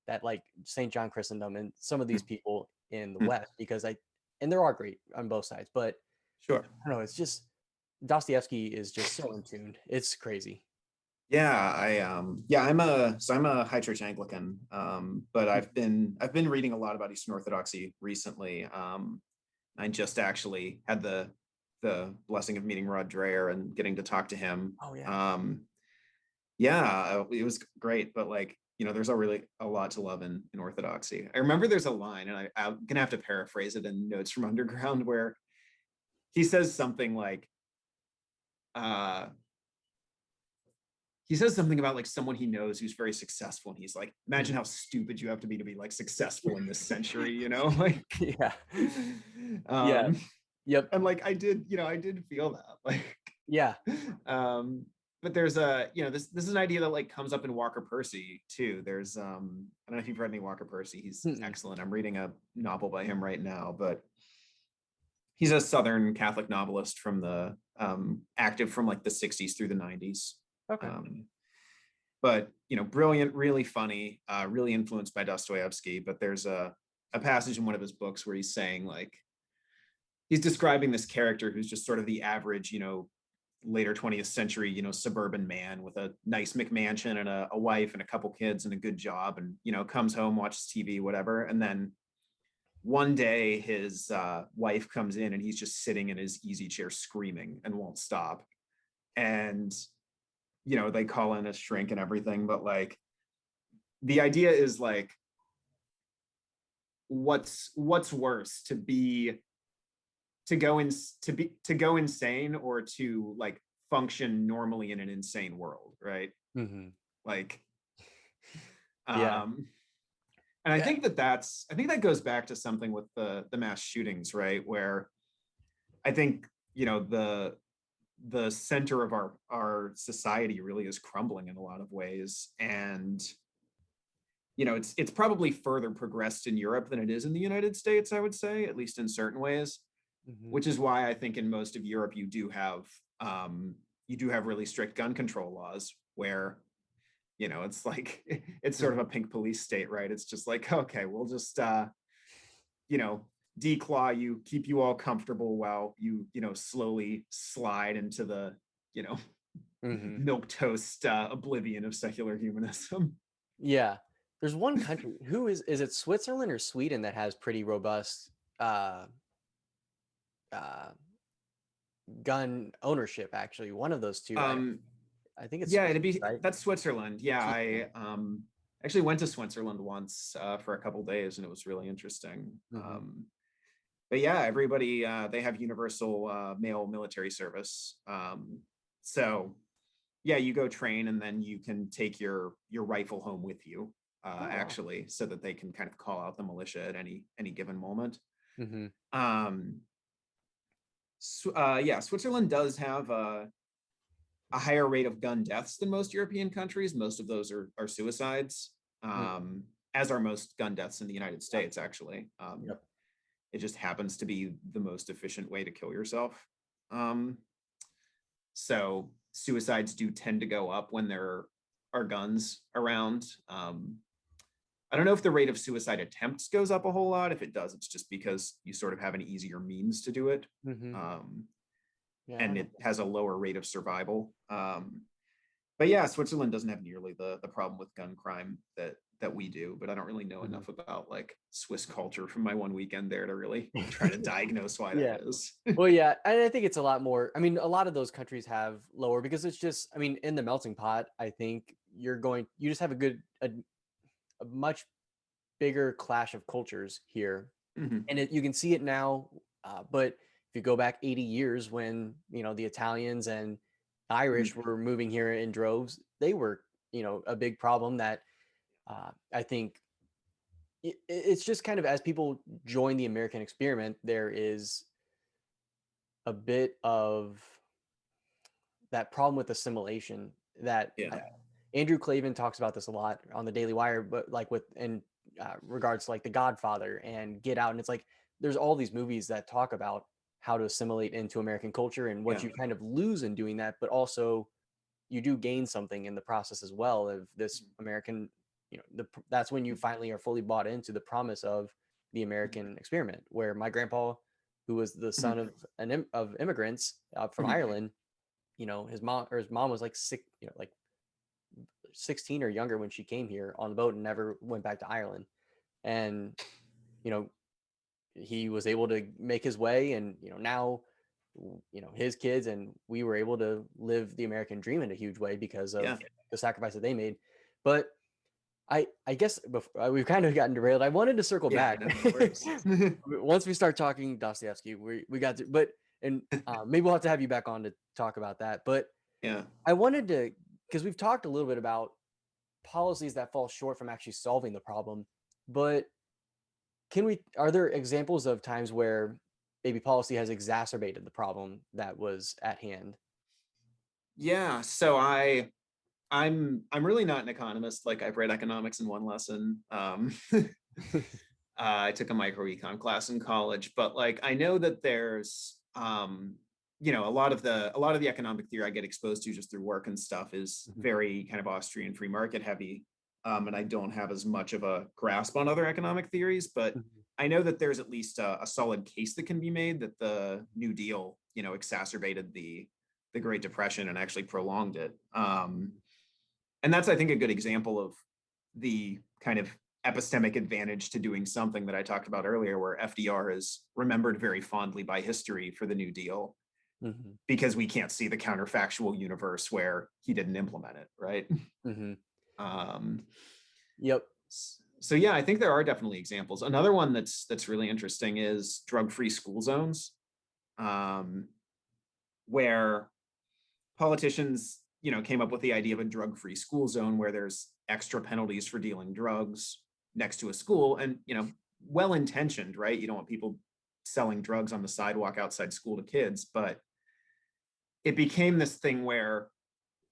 Speaker 1: that like St. John Chrysostom and some of these people in the
Speaker 2: Mhm.
Speaker 1: West because and there are great on both sides, but
Speaker 2: Sure.
Speaker 1: I don't know. It's just Dostoevsky is just so in tune. It's crazy.
Speaker 2: Yeah, I'm a high church Anglican, but I've been reading a lot about Eastern Orthodoxy recently. I just actually had the blessing of meeting Rod Dreher and getting to talk to him.
Speaker 1: Oh yeah.
Speaker 2: Yeah, it was great, but like, there's a lot to love in Orthodoxy. I remember there's a line, and I'm gonna have to paraphrase it in Notes from Underground, where he says something like, uh, he says something about like someone he knows who's very successful, and he's like, imagine
Speaker 1: Mhm.
Speaker 2: how stupid you have to be like successful in this century, like,
Speaker 1: Yeah. Yeah.
Speaker 2: um,
Speaker 1: Yep.
Speaker 2: and like I did feel that, like,
Speaker 1: Yeah.
Speaker 2: um, but there's this is an idea that like comes up in Walker Percy too. There's I don't know if you've read any Walker Percy. He's
Speaker 1: Mm-mm.
Speaker 2: excellent. I'm reading a novel by him right now, but he's a Southern Catholic novelist from the active from like the 60s through the 90s.
Speaker 1: Okay.
Speaker 2: Um, but brilliant, really funny, really influenced by Dostoevsky. But there's a passage in one of his books where he's saying like he's describing this character who's just sort of the average, later 20th century, suburban man with a nice McMansion and a wife and a couple kids and a good job, and comes home, watches TV, whatever, and then one day his wife comes in and he's just sitting in his easy chair screaming and won't stop, and they call in a shrink and everything, but like the idea is like what's worse, to go insane or to like function normally in an insane world, right?
Speaker 1: Hmm.
Speaker 2: Like,
Speaker 1: Yeah.
Speaker 2: um, and I
Speaker 1: Yeah.
Speaker 2: think I think that goes back to something with the mass shootings, right? Where I think, you know, the center of our society really is crumbling in a lot of ways. And, you know, it's probably further progressed in Europe than it is in the United States, I would say, at least in certain ways,
Speaker 1: Hmm.
Speaker 2: which is why I think in most of Europe um, you do have really strict gun control laws where, you know, it's like it's sort of a
Speaker 1: Hmm.
Speaker 2: pink police state, right? It's just like, okay, we'll just you know, declaw you, keep you all comfortable while you know, slowly slide into the, you know,
Speaker 1: Hmm.
Speaker 2: milk toast oblivion of secular humanism.
Speaker 1: Yeah. There's one country who is it Switzerland or Sweden that has pretty robust uh uh gun ownership actually. One of those two.
Speaker 2: Um,
Speaker 1: I think it's
Speaker 2: yeah,
Speaker 1: Switzerland,
Speaker 2: it'd be
Speaker 1: right?
Speaker 2: that's Switzerland. Yeah,
Speaker 1: Switzerland.
Speaker 2: I actually went to Switzerland once for a couple days, and it was really interesting.
Speaker 1: Hmm.
Speaker 2: But yeah, everybody they have universal male military service. So yeah, you go train, and then you can take your rifle home with you,
Speaker 1: Oh.
Speaker 2: actually, so that they can kind of call out the militia at any given moment.
Speaker 1: Hmm.
Speaker 2: Um, yeah, Switzerland does have a higher rate of gun deaths than most European countries. Most of those are suicides,
Speaker 1: Hmm.
Speaker 2: as are most gun deaths in the United
Speaker 1: Yep.
Speaker 2: States, actually.
Speaker 1: Yep.
Speaker 2: It just happens to be the most efficient way to kill yourself. Um, so suicides do tend to go up when there are guns around. I don't know if the rate of suicide attempts goes up a whole lot. If it does, it's just because you sort of have an easier means to do it.
Speaker 1: Hmm.
Speaker 2: Um,
Speaker 1: Yeah,
Speaker 2: and
Speaker 1: that
Speaker 2: it
Speaker 1: makes
Speaker 2: has a lower rate of survival. But yeah, Switzerland doesn't have nearly the problem with gun crime that we do. But I don't really know
Speaker 1: sense.
Speaker 2: enough about like Swiss culture from my one weekend there to really try to diagnose why that
Speaker 1: Yeah.
Speaker 2: is.
Speaker 1: Well, yeah, and I think it's a lot more. I mean, a lot of those countries have lower because it's just. I mean, in the melting pot, I think you just have a much bigger clash of cultures here,
Speaker 2: Mhm.
Speaker 1: and you can see it now. But if you go back 80 years, when the Italians and Irish
Speaker 2: Mhm.
Speaker 1: were moving here in droves, they were a big problem that I think it's just kind of as people join the American experiment, there is a bit of that problem with assimilation that
Speaker 2: Yeah.
Speaker 1: Andrew Clavin talks about this a lot on the Daily Wire, but like with in regards to like The Godfather and Get Out, and it's like there's all these movies that talk about how to assimilate into American culture and what
Speaker 2: Yeah.
Speaker 1: you kind of lose in doing that, but also you do gain something in the process as well of this American, that's when you finally are fully bought into the promise of the American experiment, where my grandpa, who was the son
Speaker 2: Mhm.
Speaker 1: of of immigrants from
Speaker 2: Mhm.
Speaker 1: Ireland, his mom was like sick, like 16 or younger when she came here on the boat and never went back to Ireland. And, you know, he was able to make his way and, now, his kids and we were able to live the American dream in a huge way because
Speaker 2: Yeah.
Speaker 1: of the sacrifice that they made. But I guess before, we've kind of gotten derailed. I wanted to circle
Speaker 2: Yeah.
Speaker 1: back.
Speaker 2: No, no worries.
Speaker 1: Once we start talking Dostoevsky, we got to, but, and maybe we'll have to have you back on to talk about that. But
Speaker 2: Yeah.
Speaker 1: I wanted to, because we've talked a little bit about policies that fall short from actually solving the problem. But are there examples of times where maybe policy has exacerbated the problem that was at hand?
Speaker 2: Yeah. So I'm really not an economist. Like I've read economics in one lesson. I took a micro econ class in college, but like I know that there's you know, a lot of the economic theory I get exposed to just through work and stuff is
Speaker 1: Mhm.
Speaker 2: very kind of Austrian free market heavy. And I don't have as much of a grasp on other economic theories, but
Speaker 1: Mhm.
Speaker 2: I know that there's at least a solid case that can be made that the New Deal, you know, exacerbated the Great Depression and actually prolonged it. And that's, I think, a good example of the kind of epistemic advantage to doing something that I talked about earlier, where FDR is remembered very fondly by history for the New Deal
Speaker 1: Mhm.
Speaker 2: because we can't see the counterfactual universe where he didn't implement it, right?
Speaker 1: Mhm.
Speaker 2: Um,
Speaker 1: Yep.
Speaker 2: so yeah, I think there are definitely examples. Another one that's really interesting is drug-free school zones, um, where politicians came up with the idea of a drug-free school zone where there's extra penalties for dealing drugs next to a school. And, well intentioned, right? You don't want people selling drugs on the sidewalk outside school to kids, but it became this thing where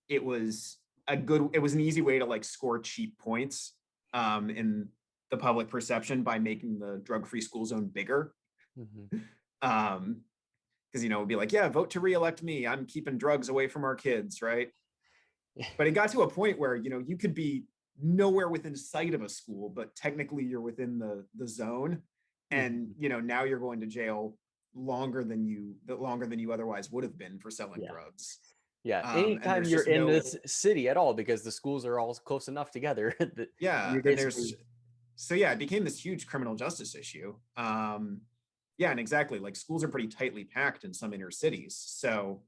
Speaker 2: it was it was an easy way to like score cheap points in the public perception by making the drug-free school zone bigger.
Speaker 1: Mm-hmm.
Speaker 2: Because it'd be like, yeah, vote to reelect me. I'm keeping drugs away from our kids, right? But it got to a point where you could be nowhere within sight of a school, but technically you're within the zone, and now you're going to jail longer than you otherwise would have been for selling
Speaker 1: Yeah.
Speaker 2: drugs.
Speaker 1: Yeah.
Speaker 2: And
Speaker 1: Anytime
Speaker 2: there's
Speaker 1: you're
Speaker 2: just
Speaker 1: in
Speaker 2: no,
Speaker 1: this city at all, because the schools are all close enough together that
Speaker 2: yeah,
Speaker 1: you're
Speaker 2: and
Speaker 1: basically,
Speaker 2: it became this huge criminal justice issue. Yeah, and exactly, like schools are pretty tightly packed in some inner cities, so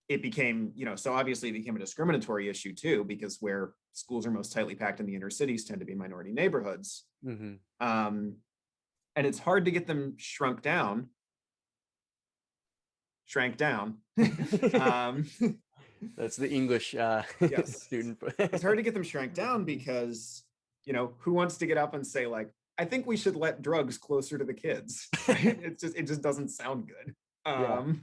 Speaker 2: it became, so obviously it became a discriminatory issue too, because where schools are most tightly packed in the inner cities tend to be minority neighborhoods.
Speaker 1: mm-hmm.
Speaker 2: And it's hard to get them shrank down. um,
Speaker 1: That's the English
Speaker 2: yes,
Speaker 1: student.
Speaker 2: it's hard to get them shrank down because, who wants to get up and say like, I think we should let drugs closer to the kids. Right? It just doesn't sound good.
Speaker 1: Yeah.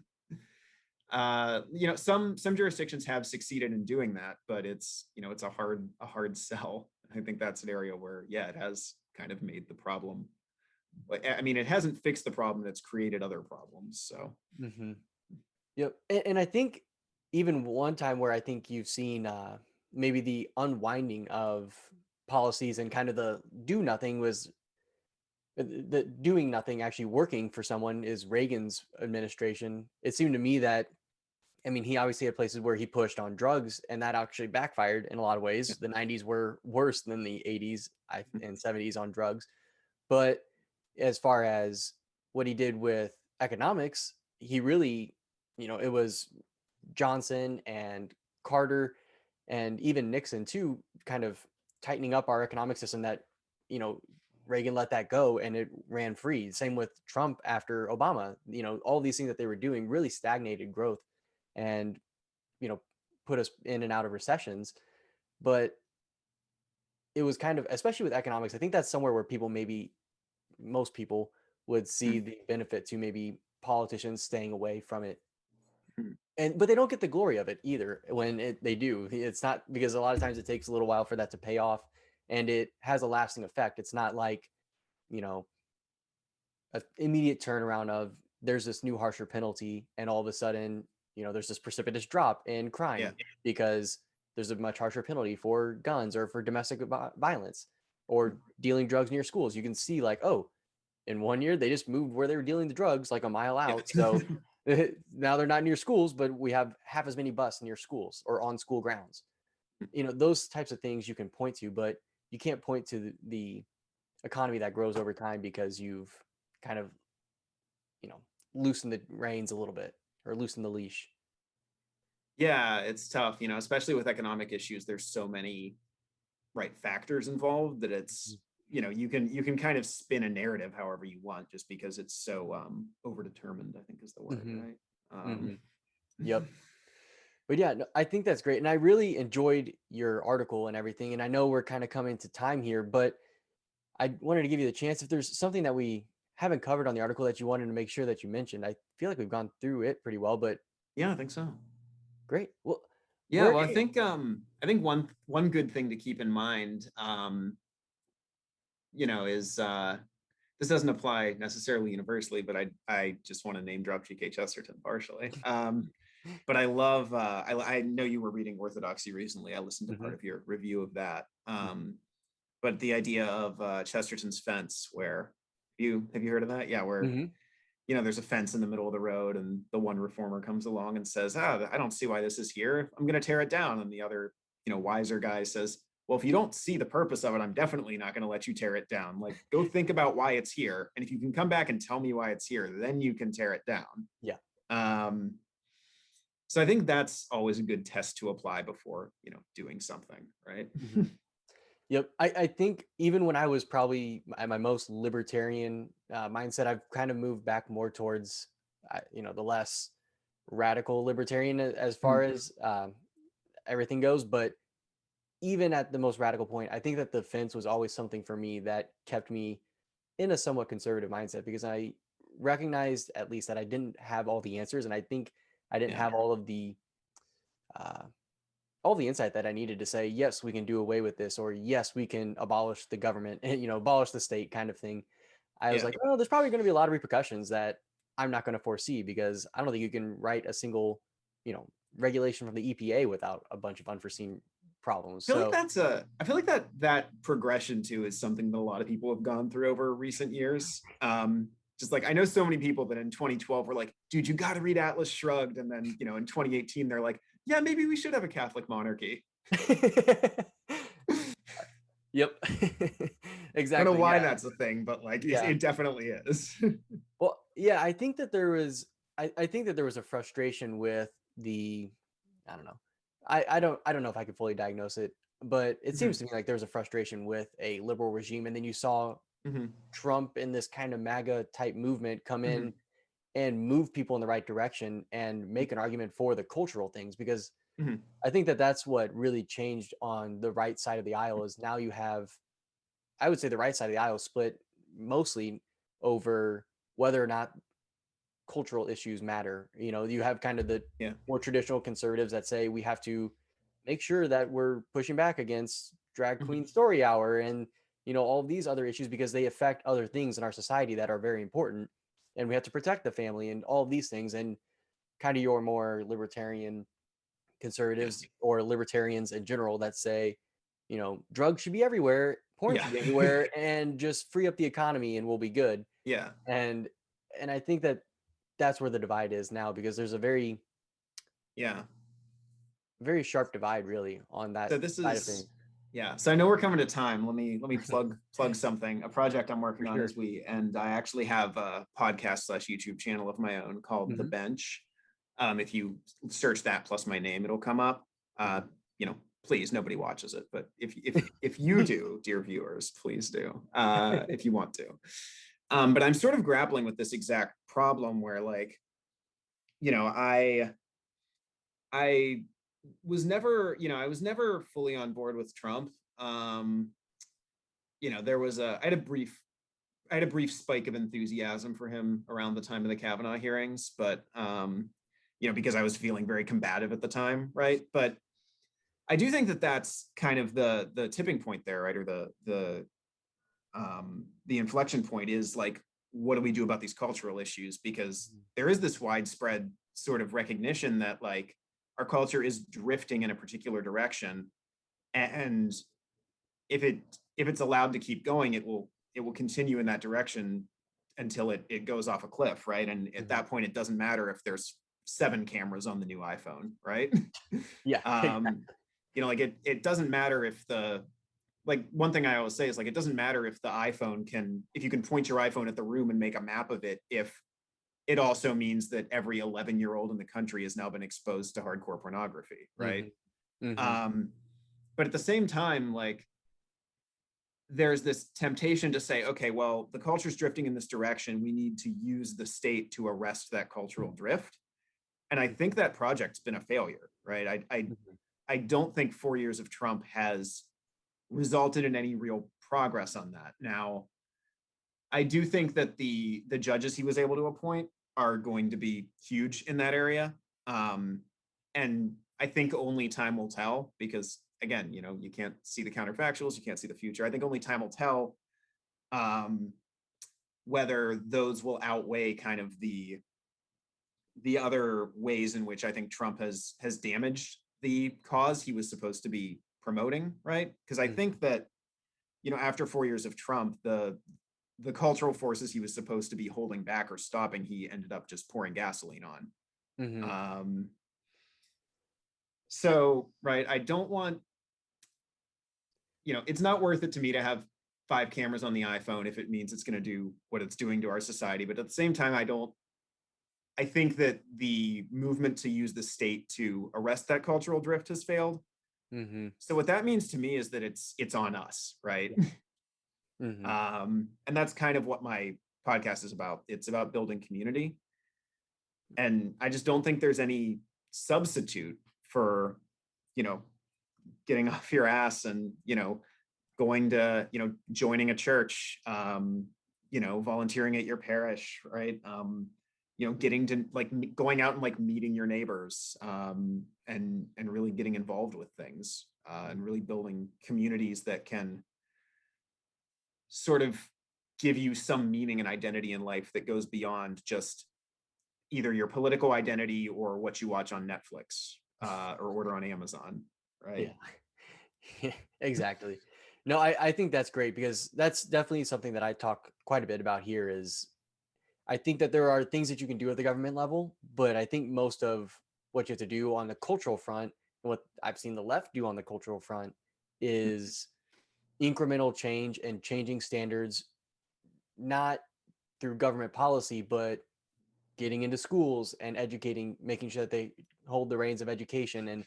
Speaker 2: Some jurisdictions have succeeded in doing that, but it's a hard sell. I think that's an area where, yeah, it has kind of made the problem. I mean, it hasn't fixed the problem, it's created other problems. So
Speaker 1: Mm-hmm. Yep. And I think even one time where I think you've seen maybe the unwinding of policies and kind of the do nothing was the doing nothing actually working for someone is Reagan's administration. It seemed to me that, I mean, he obviously had places where he pushed on drugs and that actually backfired in a lot of ways. The 90s were worse than the 80s and 70s on drugs. But as far as what he did with economics, he really, it was Johnson and Carter and even Nixon too, kind of tightening up our economic system that, you know, Reagan let that go and it ran free. Same with Trump after Obama. All these things that they were doing really stagnated growth and, put us in and out of recessions. But it was kind of, especially with economics, I think that's somewhere where most people would see the benefit to maybe politicians staying away from it. But they don't get the glory of it either when they do. It's not, because a lot of times it takes a little while for that to pay off and it has a lasting effect. It's not like, you know, an immediate turnaround of there's this new harsher penalty and all of a sudden, there's this precipitous drop in crime
Speaker 2: yeah.
Speaker 1: because there's a much harsher penalty for guns or for domestic violence or dealing drugs near schools. You can see like, oh, in 1 year they just moved where they were dealing the drugs like a mile out. So now they're not near schools, but we have half as many buses near schools or on school grounds. Those types of things you can point to, but you can't point to the economy that grows over time because you've kind of, loosened the reins a little bit or loosened the leash.
Speaker 2: Yeah, it's tough, especially with economic issues. There's so many right factors involved that it's, you can kind of spin a narrative however you want just because it's so overdetermined, I think is the word,
Speaker 1: Mm-hmm.
Speaker 2: right?
Speaker 1: Mm-hmm. Yep. But yeah, no, I think that's great. And I really enjoyed your article and everything. And I know we're kind of coming to time here, but I wanted to give you the chance if there's something that we haven't covered on the article that you wanted to make sure that you mentioned. I feel like we've gone through it pretty well, but
Speaker 2: Yeah, I think so.
Speaker 1: great. Well,
Speaker 2: Yeah,
Speaker 1: where
Speaker 2: well, I think one good thing to keep in mind, is this doesn't apply necessarily universally, but I just want to name drop G.K. Chesterton partially. But I love I know you were reading Orthodoxy recently. I listened to
Speaker 1: Mhm.
Speaker 2: part of your review of that. But the idea of Chesterton's fence, where have you heard of that? Yeah, where
Speaker 1: Mhm.
Speaker 2: there's a fence in the middle of the road, and the one reformer comes along and says, I don't see why this is here. I'm going to tear it down. And the other, wiser guy says, well, if you don't see the purpose of it, I'm definitely not going to let you tear it down. Like, go think about why it's here. And if you can come back and tell me why it's here, then you can tear it down.
Speaker 1: Yeah.
Speaker 2: Um, so I think that's always a good test to apply before, doing something, right?
Speaker 1: Mhm. Yep. I think even when I was probably at my most libertarian mindset, I've kind of moved back more towards, the less radical libertarian as far as everything goes. But even at the most radical point, I think that the fence was always something for me that kept me in a somewhat conservative mindset because I recognized at least that I didn't have all the answers, and I think I didn't
Speaker 2: Yeah.
Speaker 1: have uh, all the insight that I needed to say yes, we can do away with this, or yes, we can abolish the government, abolish the state, kind of thing. I was
Speaker 2: Yeah.
Speaker 1: like, oh, there's probably going to be a lot of repercussions that I'm not going to foresee because I don't think you can write a single, you know, regulation from the EPA without a bunch of unforeseen problems. So
Speaker 2: I feel like that progression too is something that a lot of people have gone through over recent years. Just like I know so many people that in 2012 were like, dude, you got to read Atlas Shrugged. And then, in 2018, they're like, yeah, maybe we should have a Catholic monarchy.
Speaker 1: Yep.
Speaker 2: I don't know
Speaker 1: Exactly.
Speaker 2: why
Speaker 1: Yeah.
Speaker 2: that's a thing, but like
Speaker 1: Yeah.
Speaker 2: it definitely is.
Speaker 1: Well, yeah, I think that there was I think that there was a frustration with the I don't know. I don't know if I could fully diagnose it, but it seems
Speaker 2: Mhm,
Speaker 1: to me like there was a frustration with a liberal regime, and then you saw
Speaker 2: mhm,
Speaker 1: Trump in this kind of MAGA type movement come in
Speaker 2: mhm,
Speaker 1: and move people in the right direction and make an argument for the cultural things because
Speaker 2: mhm.
Speaker 1: I think that that's what really changed on the right side of the aisle is now you have I would say the right side of the aisle split mostly over whether or not cultural issues matter. You have kind of the
Speaker 2: Yeah.
Speaker 1: more traditional conservatives that say we have to make sure that we're pushing back against drag
Speaker 2: Mhm.
Speaker 1: queen story hour and all these other issues because they affect other things in our society that are very important and we have to protect the family and all of these things and kind of your more libertarian
Speaker 2: Yeah.
Speaker 1: conservatives or libertarians in general that say drugs should be everywhere, porn
Speaker 2: Yeah.
Speaker 1: should be everywhere, and just free up the economy and we'll be good.
Speaker 2: Yeah.
Speaker 1: And and I think that that's where the divide is now because there's a very
Speaker 2: Yeah.
Speaker 1: very sharp divide really on that
Speaker 2: So this
Speaker 1: side of things.
Speaker 2: is yeah. So I know we're coming to time. Let me plug something. A project I'm
Speaker 1: For
Speaker 2: working on
Speaker 1: sure.
Speaker 2: is I actually have a podcast slash YouTube channel of my own called The
Speaker 1: Hmm.
Speaker 2: Bench. If you search that plus my name, it'll come up. Uh,
Speaker 1: Hmm.
Speaker 2: Please, nobody watches it, but if you do, dear viewers, please do. If you want to. But I'm sort of grappling with this exact problem where like, you know, I I was never fully on board with Trump. There was I had a brief spike of enthusiasm for him around the time of the Kavanaugh hearings, but because I was feeling very combative at the time, right? But I do think that that's kind of the tipping point there, right? Or the inflection point is like, what do we do about these cultural issues? Because there is this widespread sort of recognition that like our culture is drifting in a particular direction, and if it's allowed to keep going, it will continue in that direction until it goes off a cliff, right? And at
Speaker 1: Hmm.
Speaker 2: that point, it doesn't matter if there's 7 cameras on the new iPhone, right?
Speaker 1: Yeah.
Speaker 2: um, like it doesn't matter if the like one thing I always say is like it doesn't matter if the iPhone can if you can point your iPhone at the room and make a map of it if it also means that every 11-year-old in the country has now been exposed to hardcore pornography, right?
Speaker 1: Hmm. Hmm.
Speaker 2: Um, but at the same time, like there's this temptation to say, okay, well, the culture's drifting in this direction. We need to use the state to arrest that cultural drift. And I think that project's been a failure, right?
Speaker 1: Hmm.
Speaker 2: I don't think 4 years of Trump has resulted in any real progress on that. Now, I do think that the judges he was able to appoint are going to be huge in that area. Um, and I think only time will tell because again, you can't see the counterfactuals, you can't see the future. I think only time will tell um, whether those will outweigh kind of the other ways in which I think Trump has damaged the cause he was supposed to be promoting, right? Because I
Speaker 1: Hmm.
Speaker 2: think that after 4 years of Trump, the cultural forces he was supposed to be holding back or stopping, he ended up just pouring gasoline on.
Speaker 1: Hmm.
Speaker 2: Um, so, right, I don't want, it's not worth it to me to have 5 cameras on the iPhone if it means it's going to do what it's doing to our society. But at the same time, I think that the movement to use the state to arrest that cultural drift has failed.
Speaker 1: Hmm.
Speaker 2: So what that means to me is that it's on us, right?
Speaker 1: Yeah. Hmm.
Speaker 2: And that's kind of what my podcast is about. It's about building community. And I just don't think there's any substitute for, you know, getting off your ass and, going to, joining a church, volunteering at your parish, right? Getting to like going out and like meeting your neighbors, and really getting involved with things, and really building communities that can sort of give you some meaning and identity in life that goes beyond just either your political identity or what you watch on Netflix, or order on Amazon, right?
Speaker 1: Yeah. Exactly. No, I think that's great because that's definitely something that I talk quite a bit about here is I think that there are things that you can do at the government level, but I think most of what you have to do on the cultural front, and what I've seen the left do on the cultural front, is incremental change and changing standards, not through government policy, but getting into schools and educating, making sure that they hold the reins of education and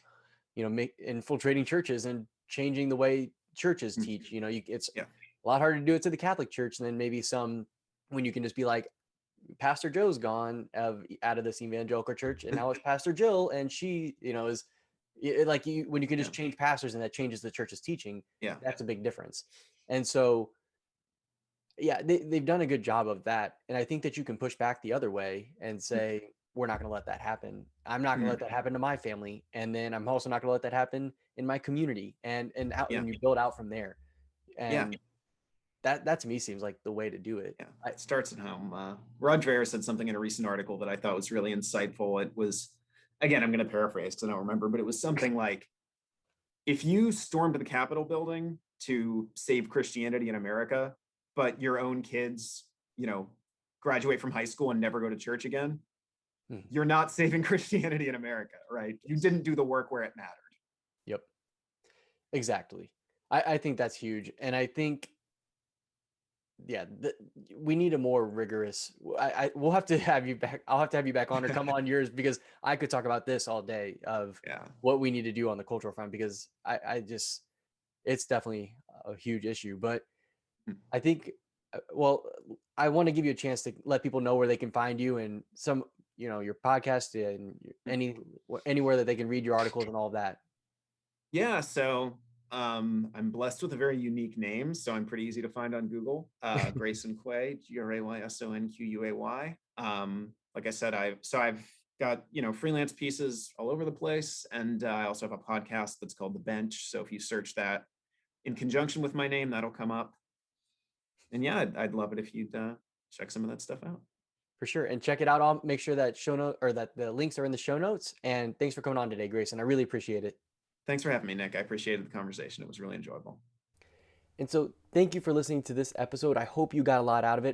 Speaker 1: make infiltrating churches and changing the way churches
Speaker 2: Mhm.
Speaker 1: teach. It's
Speaker 2: Yeah.
Speaker 1: a lot harder to do it to the Catholic Church than maybe some when you can just be like, Pastor Joe's gone out of this evangelical church, and now it's Pastor Jill, and she, is like you when you can
Speaker 2: Yeah.
Speaker 1: just change pastors and that changes the church's teaching.
Speaker 2: Yeah.
Speaker 1: That's a big difference. And so, yeah, they've done a good job of that. And I think that you can push back the other way and say, we're not going to let that happen. I'm not going to let
Speaker 2: Mhm.
Speaker 1: that happen to my family. And then I'm also not going to let that happen in my community,
Speaker 2: Yeah.
Speaker 1: and you build out from there.
Speaker 2: Yeah.
Speaker 1: And that to me seems like the way to do it.
Speaker 2: Yeah, it starts at home. Rod Dreher said something in a recent article that I thought was really insightful. It was, again, I'm going to paraphrase because I don't remember, but it was something like, if you stormed the Capitol building to save Christianity in America, but your own kids, you know, graduate from high school and never go to church again,
Speaker 1: Mhm.
Speaker 2: you're not saving Christianity in America, right? You
Speaker 1: Yes.
Speaker 2: didn't do the work where it mattered.
Speaker 1: Yep. Exactly. I think that's huge. And I think, yeah, we need a more rigorous. We'll have to have you back. I'll have to have you back on or come on yours because I could talk about this all day of
Speaker 2: Yeah.
Speaker 1: what we need to do on the cultural front because I just, it's definitely a huge issue. But
Speaker 2: Mm.
Speaker 1: I think, well, I want to give you a chance to let people know where they can find you and some, your podcast and anywhere that they can read your articles and all of that.
Speaker 2: Yeah, so I'm blessed with a very unique name, so I'm pretty easy to find on Google. Grayson Quay, Graysonquay. Like I said, I've got freelance pieces all over the place, and I also have a podcast that's called The Bench. So if you search that in conjunction with my name, that'll come up. And yeah, I'd love it if you'd check some of that stuff out.
Speaker 1: For sure. And check it out. I'll make sure that show note or that the links are in the show notes. And thanks for coming on today, Grayson. I really appreciate it.
Speaker 2: Thanks for having me, Nick. I appreciated the conversation. It was really enjoyable.
Speaker 1: And so thank you for listening to this episode. I hope you got a lot out of it.